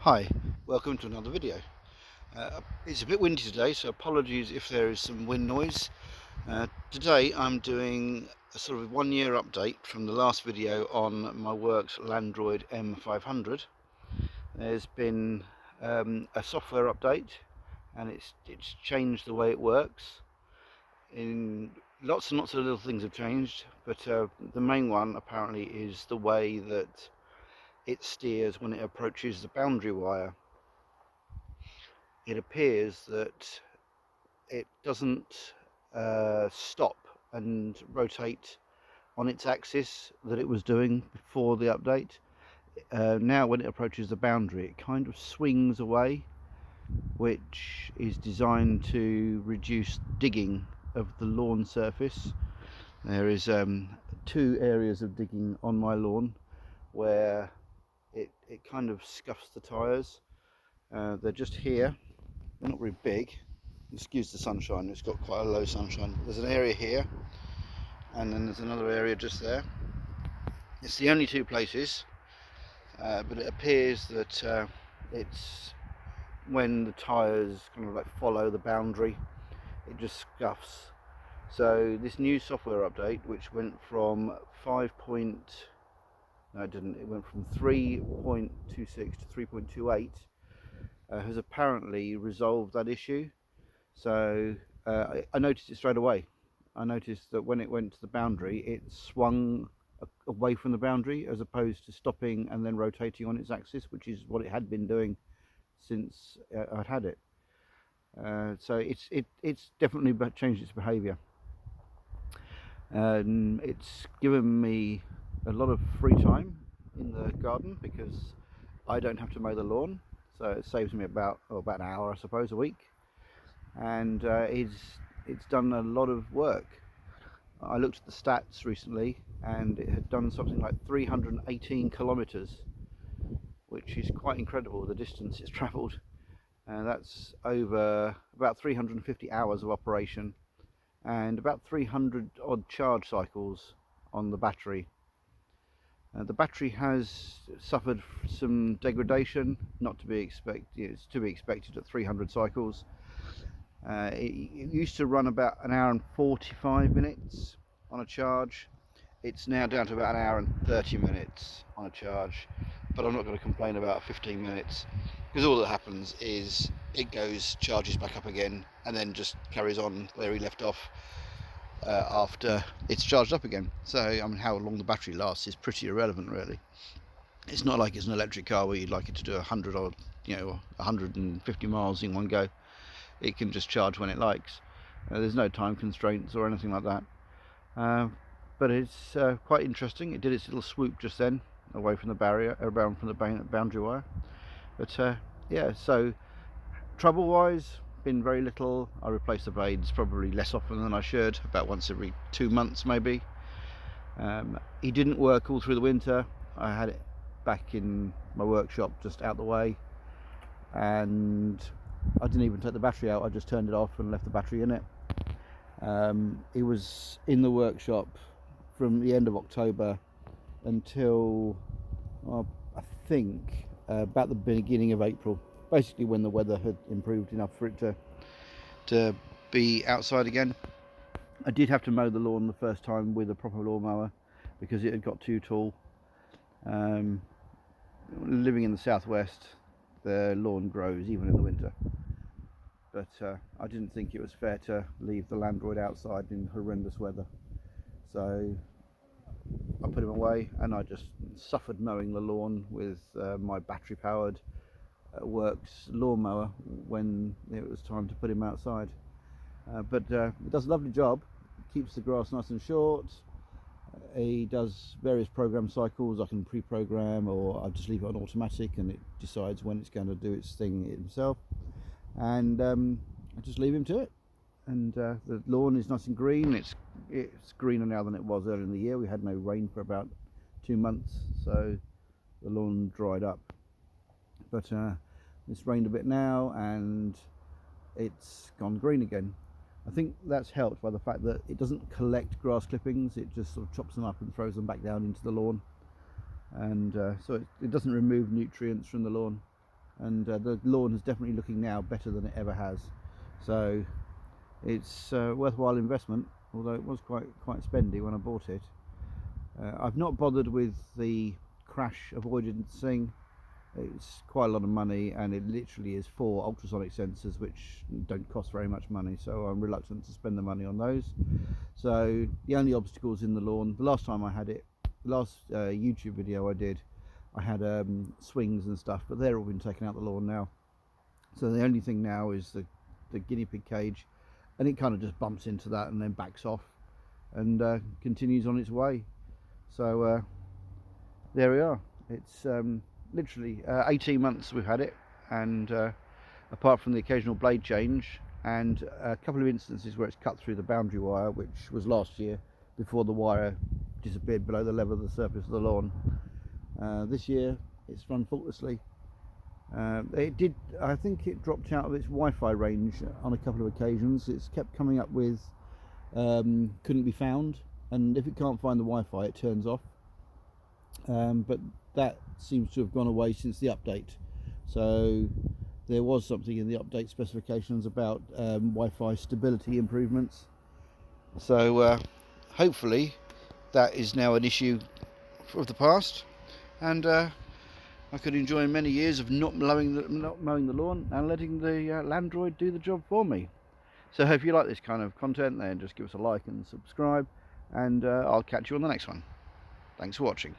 Hi, welcome to another video. It's a bit windy today, so apologies if there is some wind noise. Today I'm doing a sort of 1 year update from the last video on my Worx Landroid M500. There's been a software update, and it's changed the way it works. In lots and lots of little things have changed, but the main one apparently is the way that it steers when it approaches the boundary wire. It appears that it doesn't stop and rotate on its axis that it was doing before the update. Now when it approaches the boundary, it kind of swings away, which is designed to reduce digging of the lawn surface. There is 2 areas of digging on my lawn where it kind of scuffs the tyres. They're just here. They're not very big. Excuse the sunshine, it's got quite a low sunshine. There's an area here, and then there's another area just there. It's the only 2 places, but it appears that it's when the tyres kind of like follow the boundary, it just scuffs. So this new software update, which went from 3.26 to 3.28, has apparently resolved that issue. So I noticed it straight away. I noticed that when it went to the boundary, it swung away from the boundary as opposed to stopping and then rotating on its axis, which is what it had been doing since I'd had it. So it's definitely changed its behaviour. It's given me a lot of free time in the garden because I don't have to mow the lawn, so it saves me about an hour, I suppose, a week. And it's done a lot of work. I looked at the stats recently, and it had done something like 318 kilometers, which is quite incredible, the distance it's traveled. And that's over about 350 hours of operation and about 300 odd charge cycles on the battery. The battery has suffered some degradation, not to be expected. It's to be expected at 300 cycles. It used to run about an hour and 45 minutes on a charge. It's now down to about an hour and 30 minutes on a charge, but I'm not going to complain about 15 minutes, because all that happens is it goes, charges back up again, and then just carries on where he left off after it's charged up again. So I mean, how long the battery lasts is pretty irrelevant, really. It's not like it's an electric car where you'd like it to do 100 or 150 miles in one go. It can just charge when it likes. There's no time constraints or anything like that. But it's quite interesting. It did its little swoop just then, away from the barrier, around from the boundary wire. But yeah, so trouble-wise, been very little. I replace the blades probably less often than I should, about once every 2 months maybe. He didn't work all through the winter. I had it back in my workshop just out the way, and I didn't even take the battery out. I just turned it off and left the battery in it. It was in the workshop from the end of October until I think about the beginning of April, basically when the weather had improved enough for it to be outside again. I did have to mow the lawn the first time with a proper lawnmower because it had got too tall. Living in the southwest, the lawn grows even in the winter, but I didn't think it was fair to leave the Landroid outside in horrendous weather, so I put him away, and I just suffered mowing the lawn with my battery powered Worx lawnmower when it was time to put him outside. But it does a lovely job. It keeps the grass nice and short. He does various program cycles. I can pre-program, or I just leave it on automatic and it decides when it's going to do its thing himself, and I just leave him to it. And the lawn is nice and green. It's greener now than it was earlier in the year. We had no rain for about 2 months, so the lawn dried up, but it's rained a bit now and it's gone green again. I think that's helped by the fact that it doesn't collect grass clippings. It just sort of chops them up and throws them back down into the lawn, and so it doesn't remove nutrients from the lawn. and the lawn is definitely looking now better than it ever has. So it's a worthwhile investment, although it was quite spendy when I bought it. I've not bothered with the crash avoidance thing. It's quite a lot of money, and it literally is 4 ultrasonic sensors which don't cost very much money, so I'm reluctant to spend the money on those. So the only obstacles in the lawn, the last time I had it, the last YouTube video I did, I had swings and stuff, but they're all been taken out the lawn now. So the only thing now is the guinea pig cage, and it kind of just bumps into that and then backs off and continues on its way. So there we are. It's literally 18 months we've had it, and apart from the occasional blade change and a couple of instances where it's cut through the boundary wire, which was last year before the wire disappeared below the level of the surface of the lawn, this year it's run faultlessly. I think it dropped out of its Wi-Fi range on a couple of occasions. It's kept coming up with couldn't be found, and if it can't find the Wi-Fi it turns off. But that seems to have gone away since the update. So there was something in the update specifications about Wi-Fi stability improvements. So hopefully that is now an issue of the past, and I could enjoy many years of not mowing the lawn and letting the Landroid do the job for me. So if you like this kind of content, then just give us a like and subscribe, and I'll catch you on the next one. Thanks for watching.